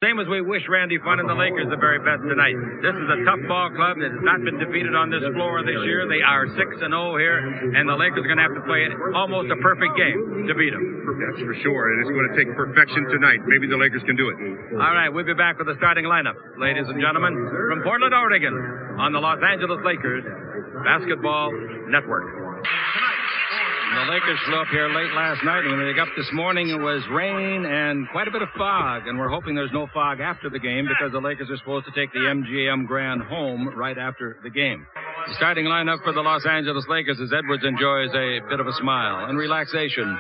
Same as we wish Randy Fun and the Lakers the very best tonight. This is a tough ball club that has not been defeated on this floor this year. They are 6-0 here, and the Lakers are going to have to play almost a perfect game to beat them. That's for sure, and it's going to take perfection tonight. Maybe the Lakers can do it. All right, we'll be back with the starting lineup, ladies and gentlemen, from Portland, Oregon, on the Los Angeles Lakers Basketball Network. The Lakers flew up here late last night. When they got up this morning, it was rain and quite a bit of fog. And we're hoping there's no fog after the game because the Lakers are supposed to take the MGM Grand home right after the game. The starting lineup for the Los Angeles Lakers as Edwards enjoys a bit of a smile and relaxation.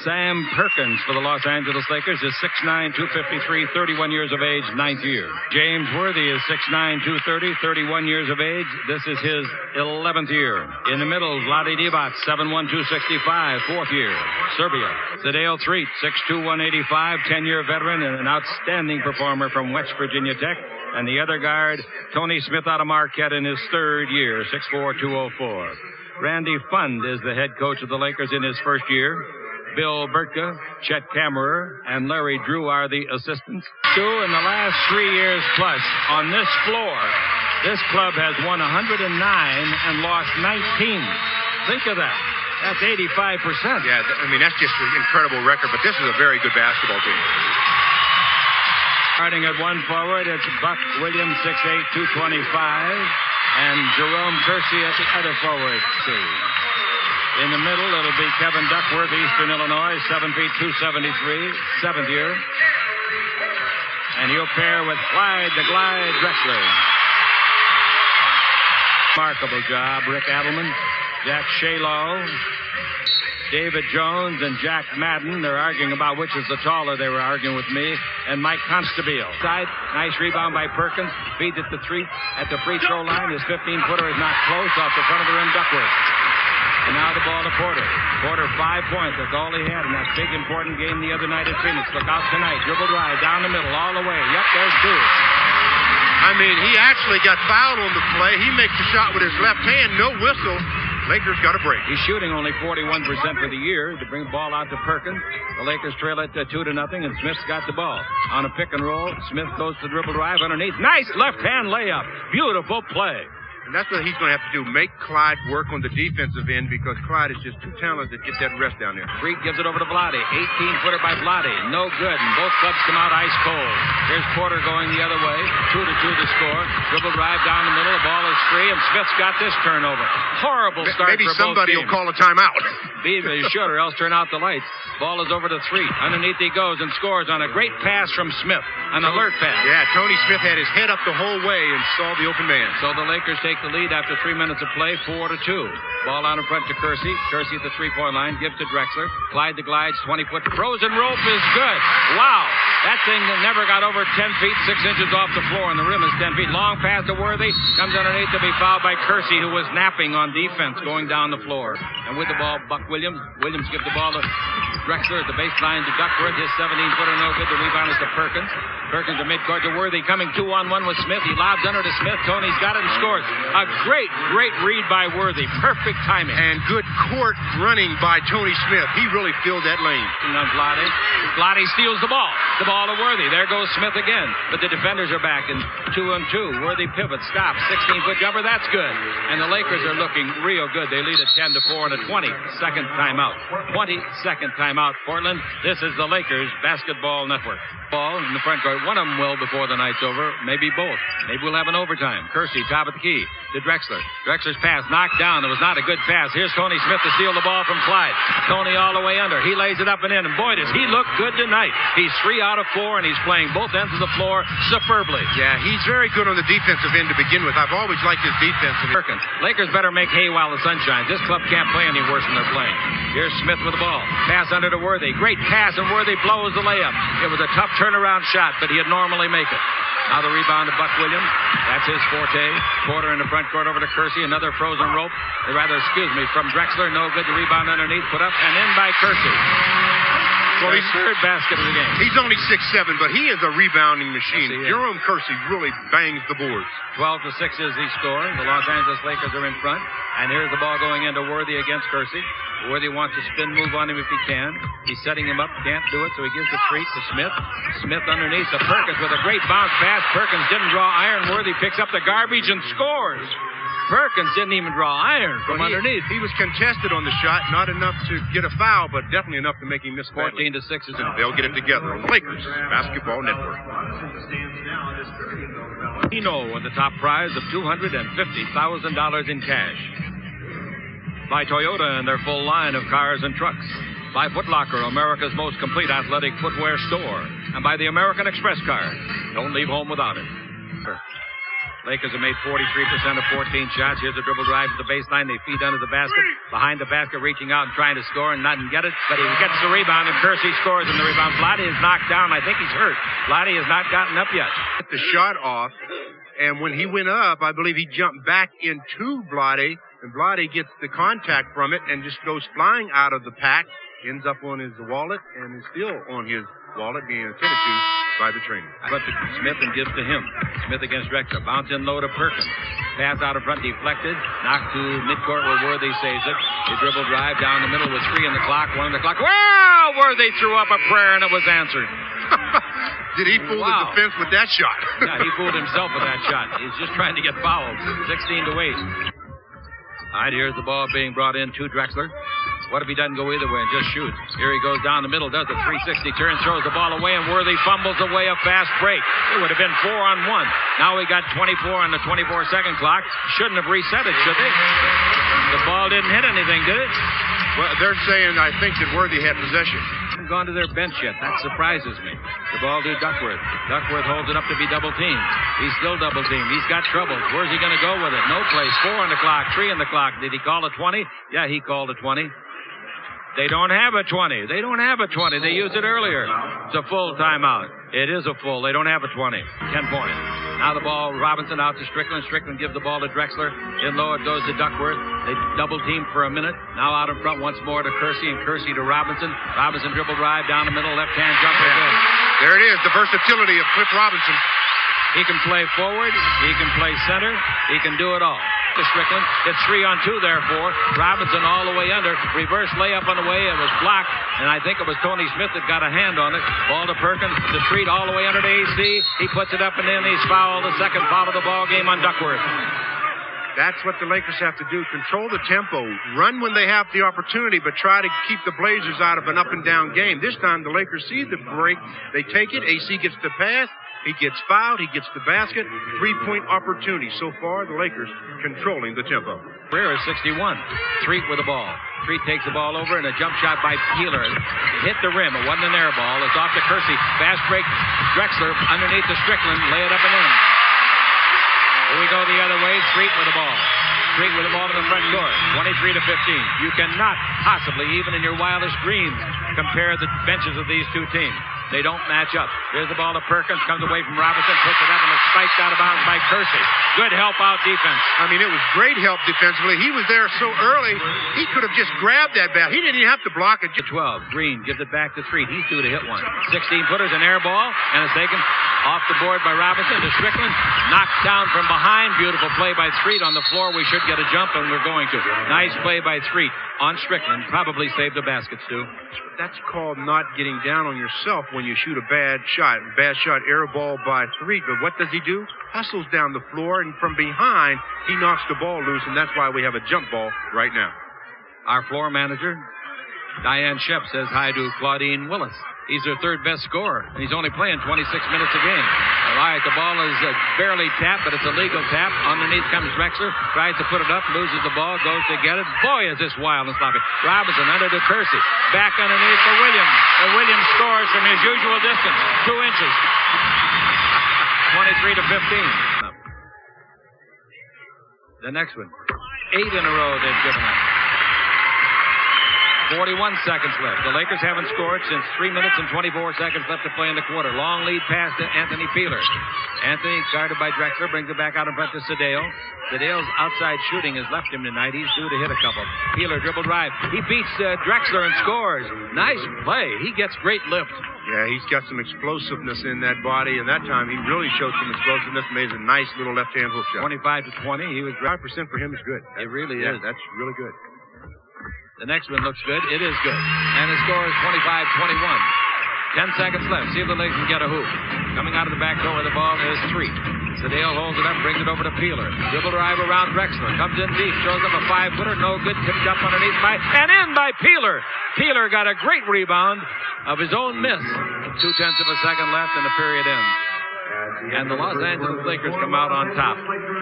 Sam Perkins for the Los Angeles Lakers is 6'9", 253, 31 years of age, 9th year. James Worthy is 6'9", 230, 31 years of age. This is his 11th year. In the middle, ladz, 7'1", 265, 4th year. Serbia. Zdale Threet, 6'2", 185, 10-year veteran and an outstanding performer from West Virginia Tech. And the other guard, Tony Smith out of Marquette in his 3rd year, 6'4", 204. Randy Fund is the head coach of the Lakers in his 1st year. Bill Burtka, Chet Kammerer, and Larry Drew are the assistants. In the last 3 years plus on this floor, this club has won 109 and lost 19. Think of that. That's 85%. Yeah, I mean, that's just an incredible record, but this is a very good basketball team. Starting at one forward, it's Buck Williams, 6'8", 225, and Jerome Kersey at the other forward. In the middle, it'll be Kevin Duckworth, Eastern Illinois, 7 feet, 273, 7th year. And he'll pair with Clyde the Glide Drexler. Remarkable job. Rick Adelman, Jack Shaylaw, David Jones, and Jack Madden. They're arguing about which is the taller. They were arguing with me. And Mike Constabile. Side, nice rebound by Perkins. Feeds it to Threet at the free throw line. His 15-footer is not close. Off the front of the rim, Duckworth. And now the ball to Porter. Porter, 5 points. That's all he had in that big, important game the other night at Phoenix. Look out tonight. Dribble drive down the middle, all the way. Yep, there's two. I mean, he actually got fouled on the play. He makes the shot with his left hand. No whistle. Lakers got a break. He's shooting only 41% for the year to bring the ball out to Perkins. The Lakers trail it 2-0, and Smith's got the ball. On a pick and roll, Smith goes to dribble drive underneath. Nice left-hand layup. Beautiful play. And that's what he's going to have to do, make Clyde work on the defensive end because Clyde is just too talented to get that rest down there. Freed gives it over to Vlade. 18-footer by Vlade. No good, and both clubs come out ice cold. Here's Porter going the other way. 2-2 to score. Dribble drive down the middle. The ball is free, and Smith's got this turnover. Horrible start Maybe for both somebody teams. will call a timeout. Be should, or else turn out the lights. Ball is over to Threet. Underneath he goes and scores on a great pass from Smith. An alert pass. Yeah, Tony Smith had his head up the whole way and saw the open man. So the Lakers take the lead after 3 minutes of play, 4-2. Ball out in front to Kersey. Kersey at the three-point line. Gives to Drexler. Clyde the Glide's 20-foot frozen rope is good. Wow. That thing never got over 10 feet, 6 inches off the floor, and the rim is 10 feet. Long pass to Worthy. Comes underneath to be fouled by Kersey, who was napping on defense going down the floor. And with the ball, Buck Williams. Williams gives the ball to Drexler at the baseline to Duckworth. His 17-footer no good. The rebound is to Perkins. Perkins to midcourt to Worthy. Coming 2-on-1 with Smith. He lobs under to Smith. Tony's got it and scores. A great read by Worthy. Perfect timing. And good court running by Tony Smith. He really filled that lane. And then Vlade. Vlade steals the ball. The ball to Worthy. There goes Smith again. But the defenders are back in 2-on-2. Worthy pivots. Stops. 16-foot jumper. That's good. And the Lakers are looking real good. They lead at 10-4 and a 20-second timeout. 20-second timeout. Portland. This is the Lakers Basketball Network. Ball in the front court. One of them will before the night's over. Maybe both. Maybe we'll have an overtime. Kersey, top of the key to Drexler. Drexler's pass knocked down. It was not a good pass. Here's Tony Smith to steal the ball from Clyde. Tony all the way under. He lays it up and in. And boy, does he look good tonight. He's 3 out of 4, and he's playing both ends of the floor superbly. Yeah, he's very good on the defensive end to begin with. I've always liked his defense. Perkins. Lakers better make hay while the sun shines. This club can't play any worse than they're playing. Here's Smith with the ball. Pass under to Worthy. Great pass, and Worthy blows the layup. It was a tough turnaround shot, but he'd normally make it. Now the rebound to Buck Williams. That's his forte. Porter in the front court over to Kersey. Another frozen rope. From Drexler. No good. The rebound underneath. Put up and in by Kersey. Well, he's third basket of the game. He's only 6'7", but he is a rebounding machine. Yes, Jerome Kersey really bangs the boards. 12-6 is the score. The Los Angeles Lakers are in front. And here's the ball going into Worthy against Kersey. Worthy wants a spin move on him if he can. He's setting him up, can't do it, so he gives the treat to Smith. Smith underneath to Perkins with a great bounce pass. Perkins didn't draw iron. Worthy picks up the garbage and scores. Perkins didn't even draw iron from underneath. He was contested on the shot, not enough to get a foul, but definitely enough to make him miss. 14-6 is in. They'll get it together on Lakers Basketball Network. With the top prize of $250,000 in cash. By Toyota and their full line of cars and trucks. By Foot Locker, America's most complete athletic footwear store. And by the American Express card. Don't leave home without it. Lakers have made 43% of 14 shots. Here's a dribble drive to the baseline. They feed under the basket. Behind the basket, reaching out and trying to score and not get it. But he gets the rebound, and Kersey scores in the rebound. Vladdy is knocked down. I think he's hurt. Vladdy has not gotten up yet. Get the shot off, and when he went up, I believe he jumped back into Vladdy, and Vladdy gets the contact from it and just goes flying out of the pack. Ends up on his wallet, and is still on his wallet being attended to by the trainer. But to Smith and gives to him. Smith against Drexler. Bounce in low to Perkins. Pass out in front, deflected. Knocked to midcourt where Worthy saves it. The dribble drive down the middle with 3 on the clock, 1 on the clock. Wow! Worthy threw up a prayer and it was answered. Did he fool the defense with that shot? Yeah, he fooled himself with that shot. He's just trying to get fouled. 16-8. All right, here's the ball being brought in to Drexler. What if he doesn't go either way and just shoots? Here he goes down the middle, does a 360 turn, throws the ball away, and Worthy fumbles away a fast break. It would have been 4-on-1. Now we got 24 on the 24-second clock. Shouldn't have reset it, should they? The ball didn't hit anything, did it? Well, they're saying, I think, that Worthy had possession. Haven't gone to their bench yet. That surprises me. The ball to Duckworth. Duckworth holds it up to be double teamed. He's still double teamed. He's got trouble. Where's he going to go with it? No place. 4 on the clock, 3 on the clock. Did he call a 20? Yeah, he called a 20. They don't have a 20. They don't have a 20. They used it earlier. It's a full timeout. It is a full. They don't have a 20. 10 points. Now the ball, Robinson out to Strickland. Strickland gives the ball to Drexler. In low, it goes to Duckworth. They double team for a minute. Now out in front once more to Kersey, and Kersey to Robinson. Robinson dribble drive down the middle, left-hand jumper. Good. There it is, the versatility of Cliff Robinson. He can play forward. He can play center. He can do it all. To Strickland. It's 3-on-2, therefore. Robinson all the way under. Reverse layup on the way. It was blocked, and I think it was Tony Smith that got a hand on it. Ball to Perkins. The treat all the way under to AC. He puts it up and in. He's fouled. The second foul of the ball game on Duckworth. That's what the Lakers have to do. Control the tempo. Run when they have the opportunity, but try to keep the Blazers out of an up-and-down game. This time the Lakers see the break. They take it. AC gets the pass. He gets fouled. He gets the basket. 3-point opportunity. So far, the Lakers controlling the tempo. Career is 61. Treat with the ball. Treat takes the ball over, and a jump shot by Peeler. Hit the rim. It wasn't an air ball. It's off to Kersey. Fast break. Drexler underneath to Strickland. Lay it up and in. Here we go the other way. Treat with the ball. Treat with the ball to the front court. 23-15. You cannot possibly, even in your wildest dreams, compare the benches of these two teams. They don't match up. Here's the ball to Perkins. Comes away from Robinson. Puts it up and it's spiked out of bounds by Kersey. Good help out defense. I mean, it was great help defensively. He was there so early, he could have just grabbed that bat. He didn't even have to block it. 12. Green gives it back to Treat. He's due to hit one. 16-footers, an air ball, and it's taken off the board by Robinson to Strickland. Knocked down from behind. Beautiful play by Treat on the floor. We should get a jump, and we're going to. Nice play by Treat on Strickland. Probably saved the basket, Stu. That's called not getting down on yourself when you shoot a bad shot. Bad shot, air ball by Treat. But what does he do? Hustles down the floor, and from behind, he knocks the ball loose, and that's why we have a jump ball right now. Our floor manager, Diane Shep, says hi to Claudine Willis. He's their third best scorer, and he's only playing 26 minutes a game. All right, the ball is barely tapped, but it's a legal tap. Underneath comes Drexler, tries to put it up, loses the ball, goes to get it. Boy, is this wild and sloppy. Robinson under to Kersey. Back underneath to Williams. And Williams scores from his usual distance, 2 inches. 23-15. The next one. 8 in a row they've given up. 41 seconds left. The Lakers haven't scored since 3 minutes and 24 seconds left to play in the quarter. Long lead pass to Anthony Peeler. Anthony, guarded by Drexler, brings it back out in front to Sedale. Sedale's outside shooting has left him tonight. He's due to hit a couple. Peeler dribble drive. He beats Drexler and scores. Nice play. He gets great lift. Yeah, he's got some explosiveness in that body, and that time he really showed some explosiveness. Made a nice little left-hand hook shot. 25-20. He was 5% for him is good. It really is. That's really good. The next one looks good. It is good. And the score is 25-21. 10 seconds left. See if the Lakers can get a hoop. Coming out of the back door where the ball is Street. Sedale holds it up, brings it over to Peeler. Dribble drive around Drexler. Comes in deep, throws up a 5-footer. No good. Tipped up underneath and in by Peeler. Peeler got a great rebound of his own miss. 0.2 of a second left and the period ends. And the Los Angeles Lakers come out on top.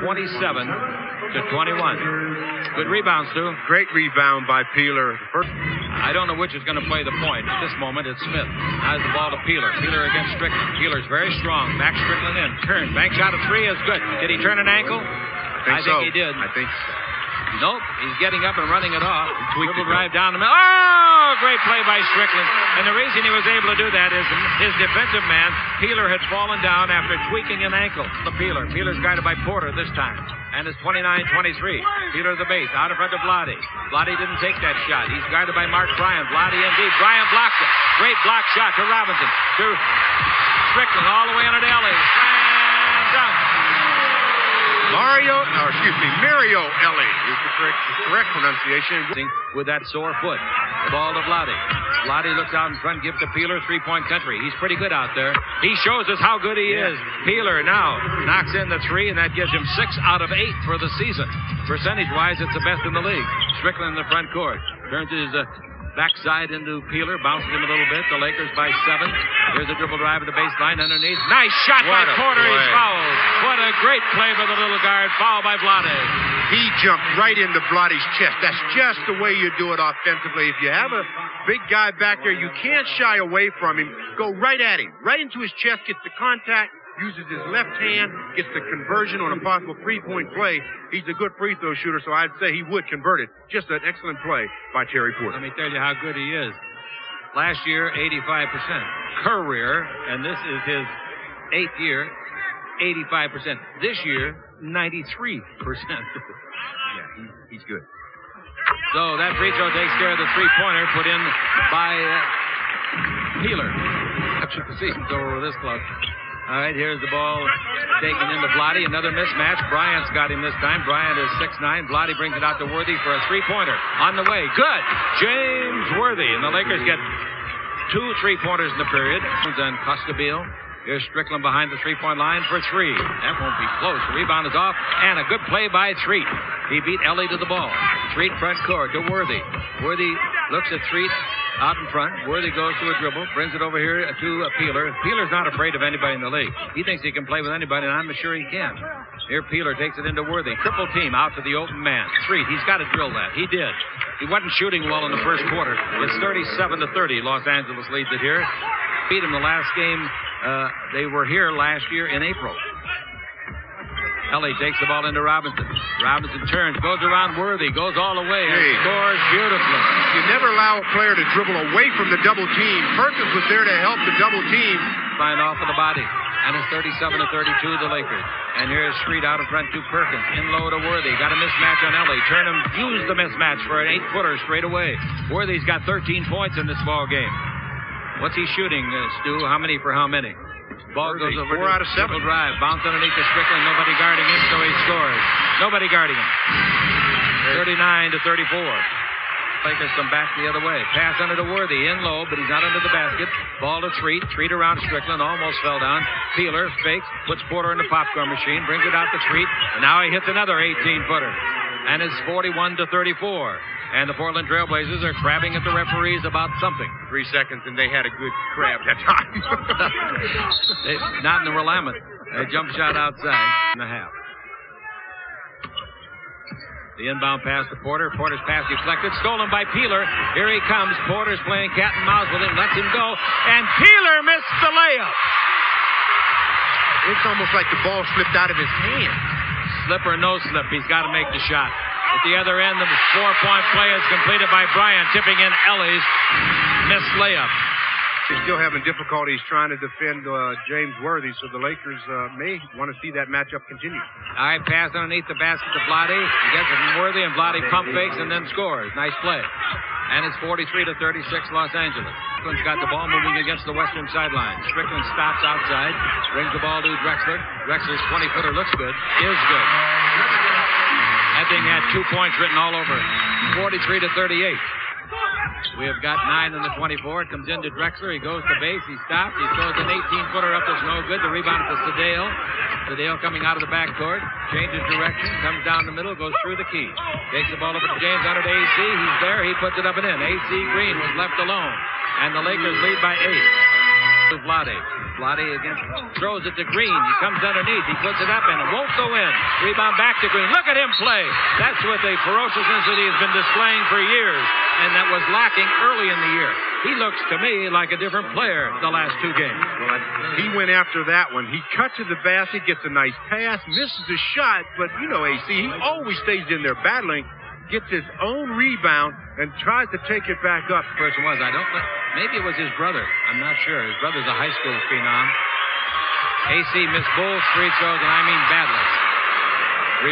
27-21. Good rebound, Stu. Great rebound by Peeler. I don't know which is going to play the point. At this moment, it's Smith. Has the ball to Peeler. Peeler against Strickland. Peeler's very strong. Back Strickland in. Turn. Bank shot of 3 is good. Did he turn an ankle? I think he did. I think so. Nope. He's getting up and running it off. Dribble drive down the middle. Oh, great play by Strickland. And the reason he was able to do that is his defensive man, Peeler, had fallen down after tweaking an ankle. The Peeler. Peeler's guided by Porter this time. And it's 29-23. Peeler the base. Out in front of Vlade. Vlade didn't take that shot. He's guarded by Mark Bryant. Vlade in deep. Bryant blocked it. Great block shot to Robinson. To Strickland all the way under the alley. Slam dunk. Mario Ellie is the correct pronunciation. With that sore foot. The ball to Vlade. Vlade looks out in front, gives to Peeler, three-point country. He's pretty good out there. He shows us how good he is. Peeler now knocks in the 3, and that gives him 6 out of 8 for the season. Percentage-wise, it's the best in the league. Strickland in the front court. Turns his backside into Peeler, bounces him a little bit. The Lakers by 7. There's a dribble drive at the baseline underneath. Nice shot by Porter. He's fouled. What a great play by the little guard. Foul by Vlade. He jumped right into Vlade's chest. That's just the way you do it offensively. If you have a big guy back there, you can't shy away from him. Go right at him. Right into his chest, gets the contact, uses his left hand, gets the conversion on a possible three-point play. He's a good free throw shooter, so I'd say he would convert it. Just an excellent play by Terry Porter. Let me tell you how good he is. Last year, 85%. Career, and this is his 8th year, 85%. This year, 93%. Yeah, he's good. So that free throw takes care of the three-pointer put in by Peeler. The season's over with this club. All right, here's the ball taken into Vlade. Another mismatch. Bryant's got him this time. Bryant is 6'9". Vlade brings it out to Worthy for a three-pointer. On the way. Good. James Worthy. And the Lakers get 2 3-pointers in the period. And Costabile. Here's Strickland behind the three-point line for 3. That won't be close. The rebound is off. And a good play by Threet. He beat Ellie to the ball. Threet front court to Worthy. Worthy looks at Threet out in front. Worthy goes to a dribble. Brings it over here to Peeler. Peeler's not afraid of anybody in the league. He thinks he can play with anybody, and I'm sure he can. Here Peeler takes it into Worthy. Triple team out to the open man. Threet. He's got to drill that. He did. He wasn't shooting well in the first quarter. It's 37-30. Los Angeles leads it here. Beat him the last game. They were here last year in April. Ellie takes the ball into Robinson. Robinson turns, goes around Worthy, goes all the way, and scores beautifully. You never allow a player to dribble away from the double team. Perkins was there to help the double team. Find off of the body. And it's 37-32, the Lakers. And here's Street out in front to Perkins. In low to Worthy. Got a mismatch on Ellie. Turn him, use the mismatch for an 8-footer straight away. Worthy's got 13 points in this ball game. What's he shooting, Stu? How many for how many? Ball goes over 4 out of 7. Drive. Bounce underneath to Strickland. Nobody guarding him, so he scores. Nobody guarding him. 39-34. Lakers come back the other way. Pass under to Worthy. In low, but he's not under the basket. Ball to Threet. Threet around Strickland. Almost fell down. Peeler fakes. Puts Porter in the popcorn machine. Brings it out to Threet. And now he hits another 18-footer. And it's 41-34. And the Portland Trailblazers are crabbing at the referees about something. 3 seconds, and they had a good crab that time. Not in the Willamette. A jump shot outside and a half. The inbound pass to Porter. Porter's pass deflected. Stolen by Peeler. Here he comes. Porter's playing cat and mouse with him. Lets him go. And Peeler missed the layup. It's almost like the ball slipped out of his hand. Slip or no slip, he's got to make the shot. At the other end, the 4-point play is completed by Bryant, tipping in Ellie's missed layup. They're still having difficulties trying to defend James Worthy, so the Lakers may want to see that matchup continue. All right, pass underneath the basket to Vlade. He gets it from Worthy, and Vlade pump fakes and then scores. Nice play. And it's 43-36 Los Angeles. Strickland's got the ball moving against the western sideline. Strickland stops outside, brings the ball to Drexler. Drexler's 20-footer looks good, is good. That thing had 2 points written all over it. 43-38. We have got 9 in the 24. It comes into Drexler. He goes to base. He stops. He throws an 18-footer up that's no good. The rebound to Sedale. Sedale coming out of the backcourt. Changes direction. Comes down the middle. Goes through the key. Takes the ball over to James under to AC. He's there. He puts it up and in. AC Green was left alone. And the Lakers lead by 8. Vlade. Vlade against, throws it to Green. He comes underneath. He puts it up and it won't go in. Rebound back to Green. Look at him play. That's what the ferociousness that he's been displaying for years, and that was lacking early in the year. He looks to me like a different player the last 2 games. Well, he went after that one. He cut to the basket, gets a nice pass, misses a shot, but you know, AC, he always stays in there battling, gets his own rebound, and tries to take it back up. Person was, I don't know. Maybe it was his brother. I'm not sure. His brother's a high school phenom. AC missed both free throws, and I mean badly.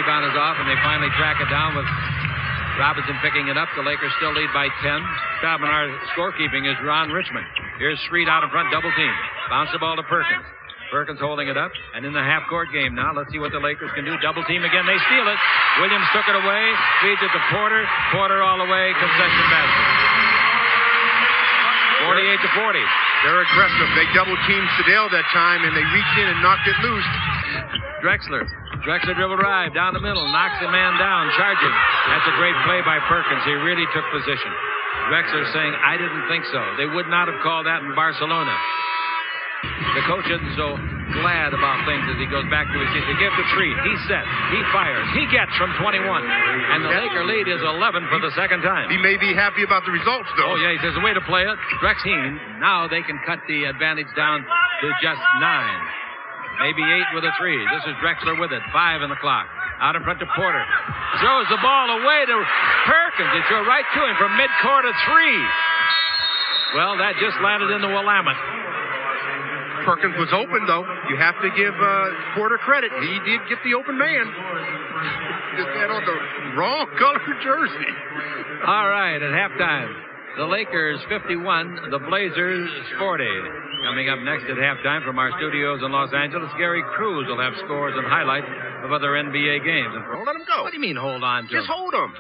Rebound is off, and they finally track it down with Robinson picking it up. The Lakers still lead by 10. Stopping our scorekeeping is Ron Richmond. Here's Street out in front, double team. Bounce the ball to Perkins. Perkins holding it up, and in the half-court game now. Let's see what the Lakers can do. Double team again. They steal it. Williams took it away, feeds it to Porter. Porter all the way, concession basket. 48-40. They're aggressive. They double-teamed Sedale that time, and they reached in and knocked it loose. Drexler dribble drive down the middle, knocks the man down, charging. That's a great play by Perkins. He really took position. Drexler saying, I didn't think so. They would not have called that in Barcelona. The coach isn't so glad about things as he goes back to his seat. They give to Treat. He's set. He fires. He gets from 21. And the Laker lead is 11 for the second time. He may be happy about the results, though. Oh, yeah, he says, the way to play it. Drexler, now they can cut the advantage down to just 9. Maybe 8 with a 3. This is Drexler with it. 5 in the clock. Out in front to Porter. Throws the ball away to Perkins. They throw right to him from midcourt to 3. Well, that just landed in the Willamette. Perkins was open, though. You have to give Porter credit. He did get the open man. Just had on the wrong color jersey. All right, at halftime, the Lakers 51, the Blazers 40. Coming up next at halftime from our studios in Los Angeles, Gary Cruz will have scores and highlights of other NBA games. Don't let him go. What do you mean, hold on to him? Just hold him.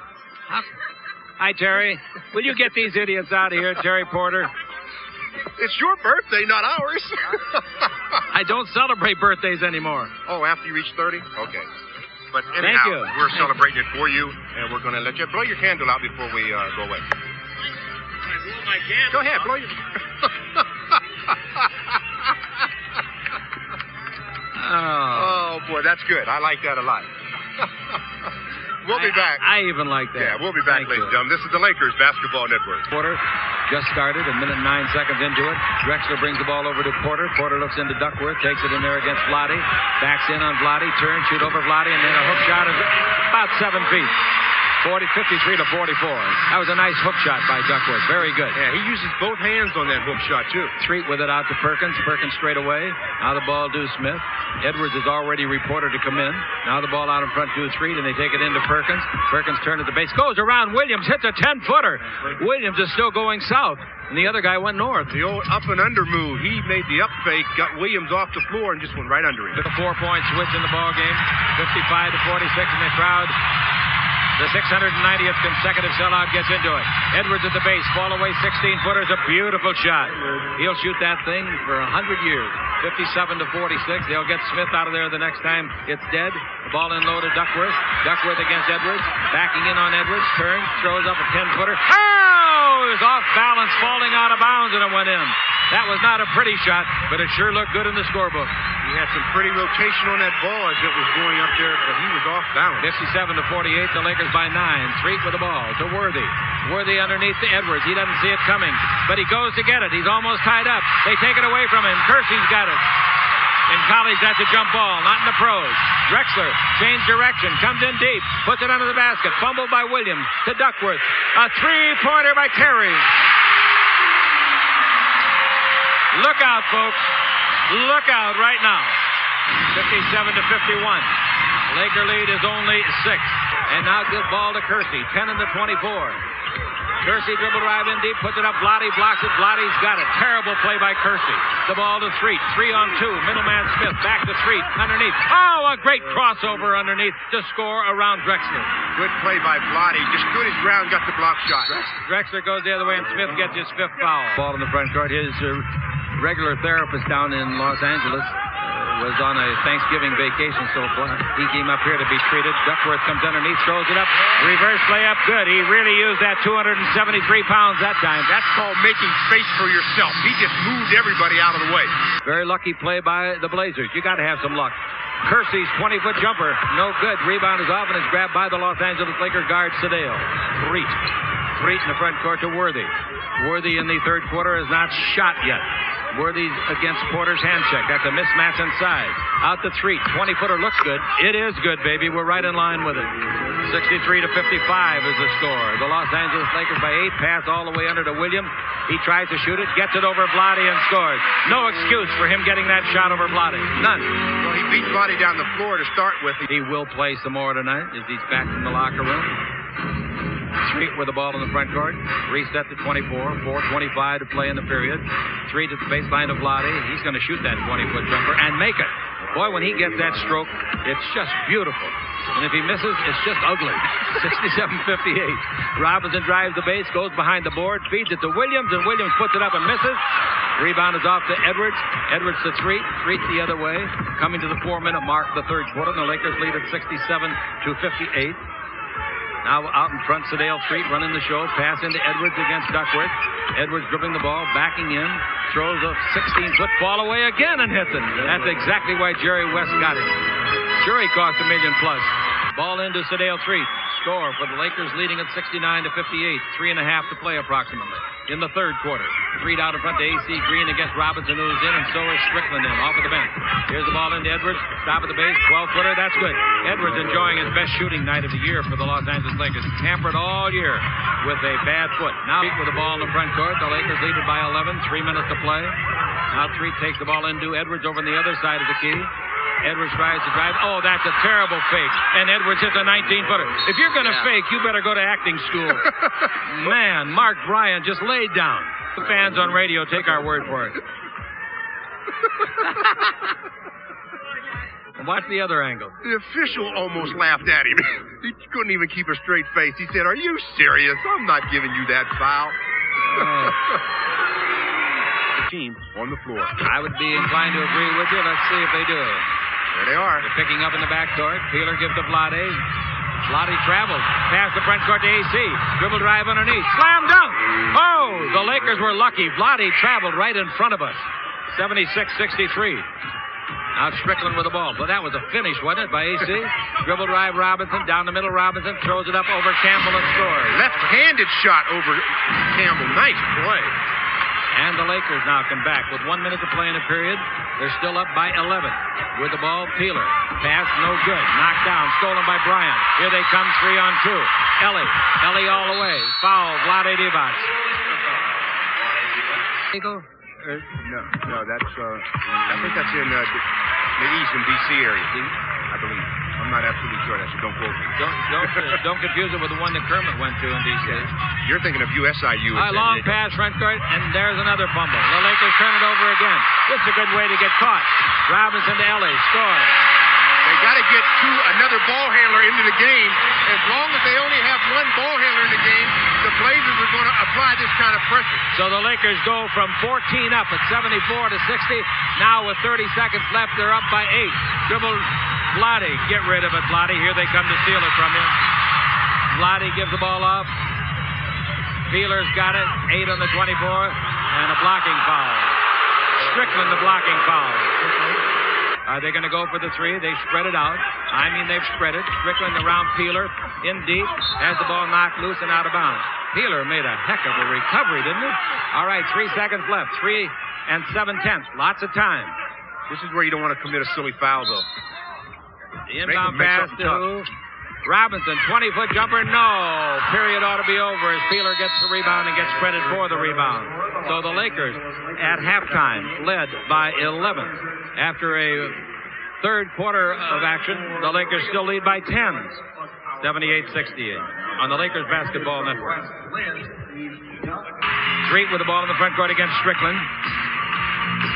Hi, Terry. Will you get these idiots out of here, Terry Porter? It's your birthday, not ours. I don't celebrate birthdays anymore. Oh, after you reach 30? Okay. But anyhow, Thank you. We're celebrating it for you, and we're going to let you blow your candle out before we go away. Blow my candle. Go ahead, blow your... Oh, boy, that's good. I like that a lot. We'll be back. I even like that. Yeah, we'll be back, ladies and gentlemen. This is the Lakers Basketball Network. Porter just started, a minute 9 seconds into it. Drexler brings the ball over to Porter. Porter looks into Duckworth, takes it in there against Vlade. Backs in on Vlade, turns, shoot over Vlade, and then a hook shot is about 7 feet. 53 to 44. That was a nice hook shot by Duckworth. Very good. Yeah, he uses both hands on that hook shot, too. Street with it out to Perkins. Perkins straight away. Now the ball to Smith. Edwards is already reported to come in. Now the ball out in front to Street, and they take it into Perkins. Perkins turns at the base. Goes around Williams. Hits a 10-footer. Williams is still going south, and the other guy went north. The old up and under move. He made the up fake, got Williams off the floor, and just went right under him. Took a 4-point switch in the ball game. 55 to 46 in the crowd. The 690th consecutive sellout gets into it. Edwards at the base. Fall away 16-footer is a beautiful shot. He'll shoot that thing for 100 years. 57 to 46. They'll get Smith out of there the next time it's dead. The ball in low to Duckworth. Duckworth against Edwards. Backing in on Edwards. Turns. Throws up a 10-footer. Oh! It was off balance, falling out of bounds, and it went in. That was not a pretty shot, but it sure looked good in the scorebook. He had some pretty rotation on that ball as it was going up there, but he was off balance. 57 to 48, the Lakers by 9. Street with the ball to Worthy. Worthy underneath to Edwards. He doesn't see it coming, but he goes to get it. He's almost tied up. They take it away from him. Kersey's got it. In college, that's a jump ball, not in the pros. Drexler, change direction, comes in deep, puts it under the basket, fumbled by Williams to Duckworth. A 3-pointer by Terry. Look out, folks. Look out right now. 57 to 51. Laker lead is only 6. And now good ball to Kersey. 10 in the 24. Kersey dribble drive in deep, puts it up. Vlade blocks it. Vlade's got it. Terrible play by Kersey. The ball to Threet. 3-on-2. Middleman Smith back to Threet. Underneath. Oh, a great crossover underneath to score around Drexler. Good play by Vlade. Just stood his ground, got the block shot. Drexler goes the other way, and Smith gets his 5th foul. Ball in the front court. His regular therapist down in Los Angeles was on a Thanksgiving vacation, so he came up here to be treated. Duckworth comes underneath, throws it up. Reverse layup, good. He really used that 273 pounds that time. That's called making space for yourself. He just moved everybody out of the way. Very lucky play by the Blazers. You got to have some luck. Kersey's 20-foot jumper, no good. Rebound is off and is grabbed by the Los Angeles Lakers guard, Sedale. Threet in the front court to Worthy. Worthy in the third quarter has not shot yet. Worthy's against Porter's hand check. That's a mismatch inside. Out to Threet. 20-footer looks good. It is good, baby. We're right in line with it. 63-55 is the score. The Los Angeles Lakers by 8. Pass all the way under to Williams. He tries to shoot it. Gets it over Vlade and scores. No excuse for him getting that shot over Vlade. None. Well, he beat Vlade down the floor to start with. He will play some more tonight as he's back in the locker room. Threet with the ball in the front court. Reset to 24. 4:25 to play in the period. Threet at the baseline of Vlade. He's going to shoot that 20-foot jumper and make it. Boy, when he gets that stroke, it's just beautiful. And if he misses, it's just ugly. 67-58. Robinson drives the base, goes behind the board, feeds it to Williams, and Williams puts it up and misses. Rebound is off to Edwards. Edwards to Threet. Threet the other way. Coming to the 4-minute mark of the third quarter. And the Lakers lead at 67-58. Now out in front, Sedale Threet running the show. Pass into Edwards against Duckworth. Edwards dribbling the ball, backing in. Throws a 16-foot ball away again and hits it. That's exactly why Jerry West got it. Sure, he cost $1 million plus. Ball into Sedale Threet. Score for the Lakers leading at 69-58. 3.5 to play approximately in the third quarter. Threet out in front to A.C. Green against Robinson, who's in, and so is Strickland in off of the bench. Here's the ball into Edwards. Top of the base. 12-footer. That's good. Edwards enjoying his best shooting night of the year for the Los Angeles Lakers. Hampered all year with a bad foot. Now with the ball in the front court. The Lakers lead it by 11. 3 minutes to play. Now Threet takes the ball into Edwards over on the other side of the key. Edwards tries to drive. Oh, that's a terrible fake. And Edwards hits a 19-footer. If you're going to fake, you better go to acting school. Man, Mark Bryan just laid down. The fans on radio take our word for it. Watch the other angle. The official almost laughed at him. He couldn't even keep a straight face. He said, "Are you serious? I'm not giving you that foul." Team on the floor. I would be inclined to agree with you. Let's see if they do. There they are. They're picking up in the backcourt. Peeler gives to Vlade. Vlade travels. Pass the front court to AC. Dribble drive underneath. Slam dunk. Oh, the Lakers were lucky. Vlade traveled right in front of us. 76-63. Now Strickland with the ball. But that was a finish, wasn't it, by AC? Dribble drive Robinson. Down the middle Robinson. Throws it up over Campbell and scores. Left-handed shot over Campbell. Nice play. And the Lakers now come back with 1 minute to play in the period. They're still up by 11. With the ball, Peeler. Pass, no good. Knocked down, stolen by Bryant. Here they come, 3-on-2. Ellie all the way. Foul, Vlade thereabouts. No, that's, I think that's in the East and D.C. area, I believe. I'm not absolutely sure. So don't quote me. Don't confuse it with the one that Kermit went to in D.C. You're thinking of USIU. Long pass, front court, and there's another fumble. The Lakers turn it over again. This is a good way to get caught. Robinson to Ellie. Score. They got to get another ball handler into the game. As long as they only have one ball handler in the game, the Blazers are going to apply this kind of pressure. So the Lakers go from 14 up at 74-60. Now with 30 seconds left, they're up by 8. Dribble Vlade. Get rid of it, Vlade. Here they come to steal it from you. Vlade gives the ball off. Peeler's got it. 8 on the 24. And a blocking foul. Strickland, the blocking foul. Are they going to go for the 3? They spread it out. They've spread it. Strickland around Peeler. In deep. Has the ball knocked loose and out of bounds. Peeler made a heck of a recovery, didn't he? All right, 3 seconds left. 3 7/10. Lots of time. This is where you don't want to commit a silly foul, though. The inbound pass to Robinson. 20-foot jumper. No. Period ought to be over as Peeler gets the rebound and gets credit for the rebound. So the Lakers at halftime led by 11. After a third quarter of action, the Lakers still lead by 10. 78-68. on the Lakers Basketball Network. Street with the ball in the front court against Strickland.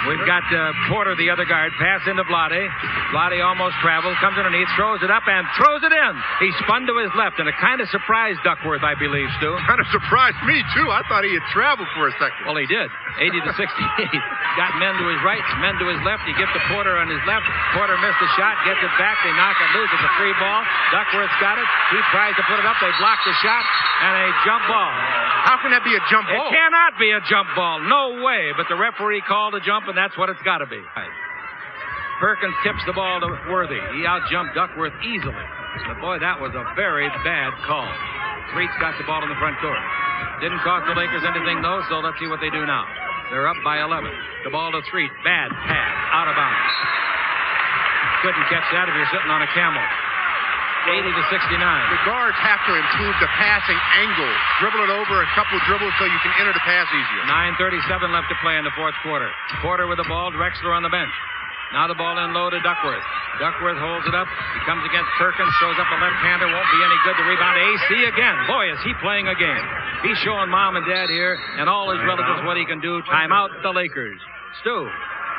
We've got Porter, the other guard, pass into Vlade. Vlade almost traveled, comes underneath, throws it up, and throws it in. He spun to his left, and it kind of surprised Duckworth, I believe, Stu. Kind of surprised me, too. I thought he had traveled for a second. Well, he did. 80 to 68. Got men to his right, men to his left. He gives to Porter on his left. Porter missed the shot, gets it back. They knock it loose. It's a free ball. Duckworth's got it. He tries to put it up. They block the shot, and a jump ball. How can that be a jump ball? It cannot be a jump ball. No way. But the referee called a jump, and that's what it's got to be. Perkins tips the ball to Worthy. He outjumped Duckworth easily. But, boy, that was a very bad call. Street's got the ball in the front court. Didn't cost the Lakers anything, though, so let's see what they do now. They're up by 11. The ball to Street. Bad pass. Out of bounds. Couldn't catch that if you're sitting on a camel. 80 to 69. The guards have to improve the passing angle. Dribble it over a couple dribbles so you can enter the pass easier. 9:37 left to play in the fourth quarter. Porter with the ball. Drexler on the bench. Now the ball in low to Duckworth. Duckworth holds it up. He comes against Perkins. Shows up a left-hander. Won't be any good. The rebound to AC again. Boy, is he playing a game. He's showing Mom and Dad here and all his relatives what he can do. Timeout the Lakers. Stu.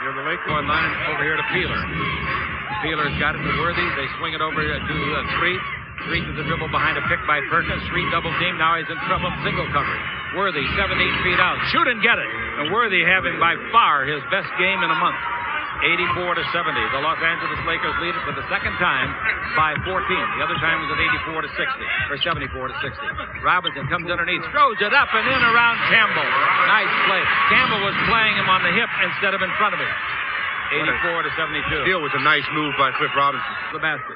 You're the Lakers. Going line over here to Peeler. Peeler's got it to Worthy. They swing it over to Street. Street to the dribble behind a pick by Perkins. Street double team. Now he's in trouble. Single coverage. Worthy 17 feet out. Shoot and get it. And Worthy having by far his best game in a month. 84 to 70. The Los Angeles Lakers lead it for the second time by 14. The other time was at 84 to 60, or 74 to 60. Robinson comes underneath, throws it up and in around Campbell. Nice play. Campbell was playing him on the hip instead of in front of him. 84 to 72. Still was a nice move by Cliff Robinson. The basket.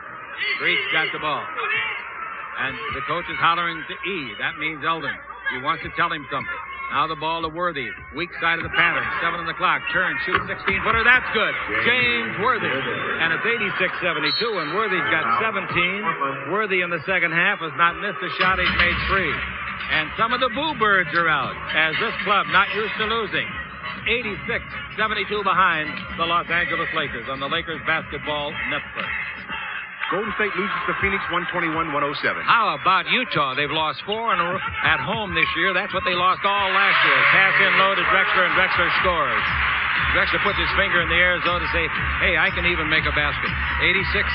Street's got the ball. And the coach is hollering to E. That means Eldon. He wants to tell him something. Now the ball to Worthy. Weak side of the pattern. 7 on the clock. Turn, shoot 16-footer. That's good. James Worthy. And it's 86-72, and Worthy's got 17. Worthy in the second half has not missed a shot. He's made 3. And some of the Boo Birds are out, as this club, not used to losing. 86-72 behind the Los Angeles Lakers on the Lakers Basketball Network. Golden State loses to Phoenix 121-107. How about Utah? They've lost 4 at home this year. That's what they lost all last year. Pass in low to Drexler, and Drexler scores. Drexler puts his finger in the air as though to say, hey, I can even make a basket.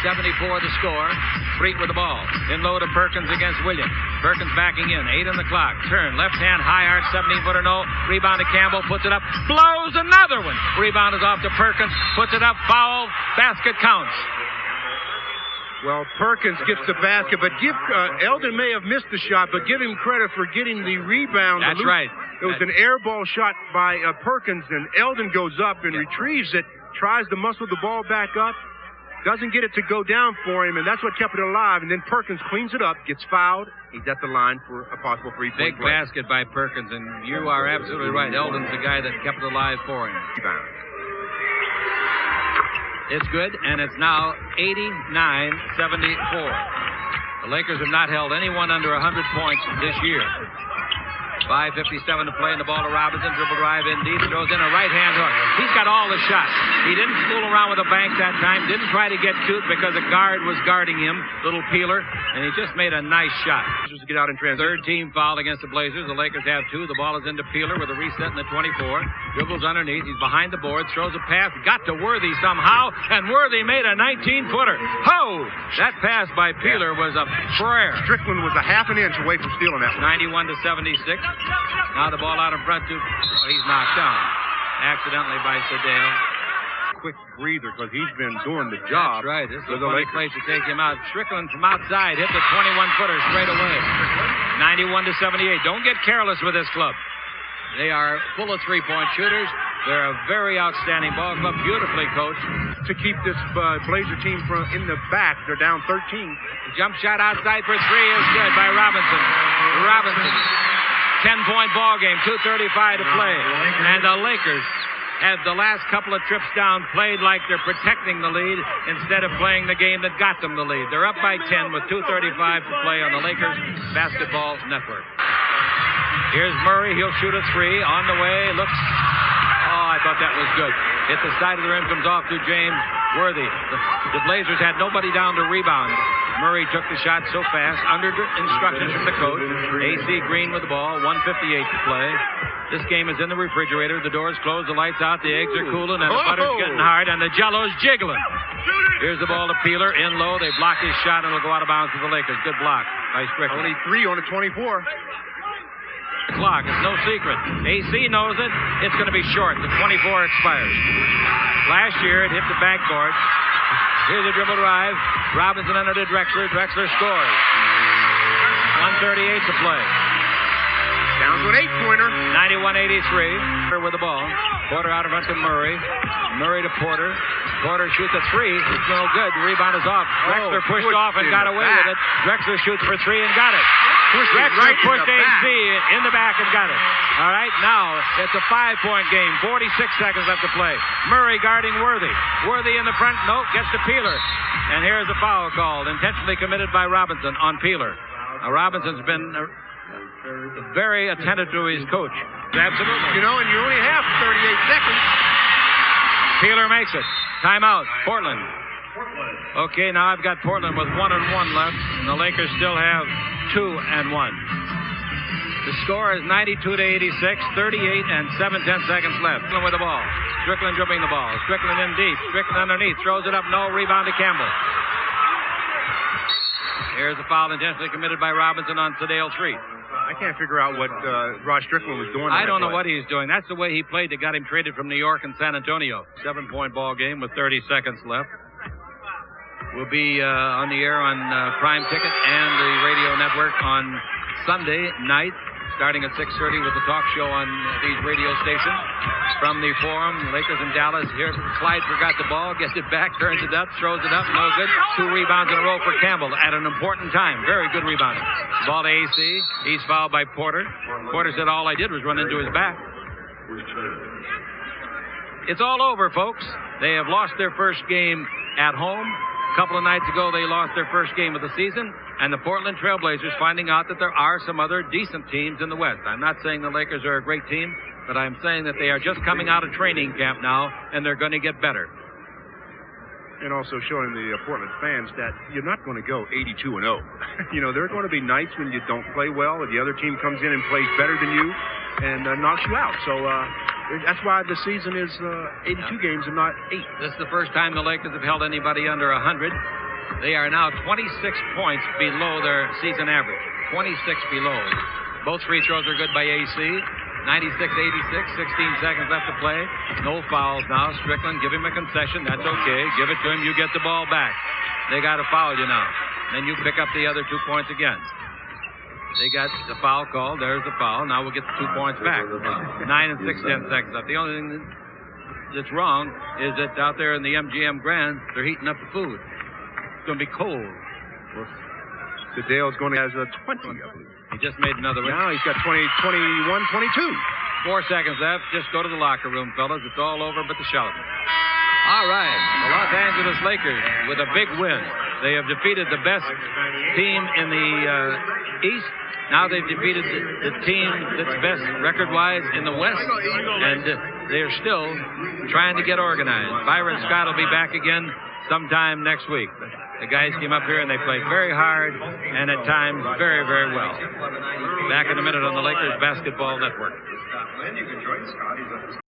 86-74 the score. Street with the ball. In low to Perkins against Williams. Perkins backing in. 8 on the clock. Turn. Left hand, high arch, 17-footer no. Rebound to Campbell. Puts it up. Blows another one. Rebound is off to Perkins. Puts it up. Foul. Basket counts. Well, Perkins gets the basket, but Eldon may have missed the shot, but give him credit for getting the rebound. That's right. It was an air ball shot by Perkins, and Eldon goes up and retrieves it, tries to muscle the ball back up, doesn't get it to go down for him, and that's what kept it alive. And then Perkins cleans it up, gets fouled. He's at the line for a possible three-point play. Big basket by Perkins, and you are absolutely right. Eldon's the guy that kept it alive for him. Rebound. It's good, and it's now 89-74. The Lakers have not held anyone under 100 points this year. 5:57 to play, and the ball to Robinson. Dribble drive in deep, throws in a right-hand hook. He's got all the shots. He didn't fool around with a bank that time. Didn't try to get cute because a guard was guarding him, little Peeler, and he just made a nice shot. Just to get out in transition. Third team foul against the Blazers. The Lakers have 2. The ball is into Peeler with a reset in the 24. Dribbles underneath. He's behind the board. Throws a pass. Got to Worthy somehow, and Worthy made a 19-footer. Ho! That pass by Peeler was a prayer. Strickland was a half an inch away from stealing that one. 91 to 76. Now the ball out in front to... Oh, he's knocked down. Accidentally by Sedale. Quick breather because he's been doing the job. That's right. This is a funny place to take him out. Strickland from outside hit the 21-footer straight away. 91 to 78. Don't get careless with this club. They are full of three-point shooters. They're a very outstanding ball club, beautifully coached. To keep this Blazer team in the back, they're down 13. The jump shot outside for 3 is good by Robinson. Robinson. 10-point ball game, 2:35 to play. And the Lakers have the last couple of trips down played like they're protecting the lead instead of playing the game that got them the lead. They're up by 10 with 2:35 to play on the Lakers Basketball Network. Here's Murray. He'll shoot a 3 on the way. Looks... Oh, I thought that was good. Hit the side of the rim, comes off to James Worthy. The Blazers had nobody down to rebound. Murray took the shot so fast, under instructions from the coach. AC Green with the ball, 1:58 to play. This game is in the refrigerator. The doors closed, the lights out, the eggs are cooling, and the butter's getting hard, and the jello's jiggling. Here's the ball to Peeler, in low. They block his shot, and it'll go out of bounds to the Lakers. Good block by Strickland. Only 3 on a 24. Clock. It's no secret. AC knows it. It's going to be short. The 24 expires. Last year, it hit the backboard. Here's a dribble drive. Robinson under to Drexler. Drexler scores. 1:38 to play. Down to an 8-pointer. 91-83 with the ball. Porter out in front to Murray. Murray to Porter. Porter shoots a 3. It's no good. The rebound is off. Drexler pushed off and got away with it. Drexler shoots for 3 and got it. Drexler pushed AC in the back and got it. All right, now it's a 5-point game. 46 seconds left to play. Murray guarding Worthy. Worthy in the front. Nope, gets to Peeler. And here's a foul called, intentionally committed by Robinson on Peeler. Now, Robinson's been very attentive to his coach. Absolutely. You know, and you only have 38 seconds. Peeler makes it. Timeout. Portland. Okay, now I've got Portland with 1-1 left, and the Lakers still have 2-1. The score is 92-86, 38 and 7/10 seconds left. Strickland with the ball. Strickland dribbling the ball. Strickland in deep. Strickland underneath. Throws it up. No. Rebound to Campbell. Here's a foul intentionally committed by Robinson on Sedale 3. I can't figure out what Ross Strickland was doing. I don't know what he's doing. That's the way he played that got him traded from New York and San Antonio. 7-point ball game with 30 seconds left. We'll be on the air on Prime Ticket and the radio network on Sunday night, starting at 6:30 with the talk show on these radio stations. From the Forum, Lakers in Dallas. Here, Clyde forgot the ball, gets it back, turns it up, throws it up, no good. 2 rebounds in a row for Campbell at an important time. Very good rebound. Ball to AC. He's fouled by Porter. Porter said all I did was run into his back. It's all over, folks. They have lost their first game at home. A couple of nights ago, they lost their first game of the season, and the Portland Trailblazers finding out that there are some other decent teams in the West. I'm not saying the Lakers are a great team, but I'm saying that they are just coming out of training camp now, and they're going to get better. And also showing the Portland fans that you're not going to go 82-0. You know, there are going to be nights when you don't play well, or the other team comes in and plays better than you and knocks you out. So that's why the season is 82 games and not 8. This is the first time the Lakers have held anybody under 100. They are now 26 points below their season average. 26 below. Both free throws are good by AC. 96-86, 16 seconds left to play. No fouls now. Strickland, give him a concession. That's okay. Give it to him. You get the ball back. They got to foul you now. Then you pick up the other 2 points again. They got the foul called. There's the foul. Now we'll get the 2 points back. 9 and 6/10 seconds left. The only thing that's wrong is that out there in the MGM Grand, they're heating up the food. It's going to be cold. Well, Sedale's going to have 20, I believe. He just made another one. Now he's got 20, 21, 22. 4 seconds left. Just go to the locker room, fellas. It's all over but the shouting. All right. The Los Angeles Lakers with a big win. They have defeated the best team in the East. Now they've defeated the team that's best record-wise in the West. And they're still trying to get organized. Byron Scott will be back again sometime next week. The guys came up here and they played very hard and at times very, very well. Back in a minute on the Lakers Basketball Network.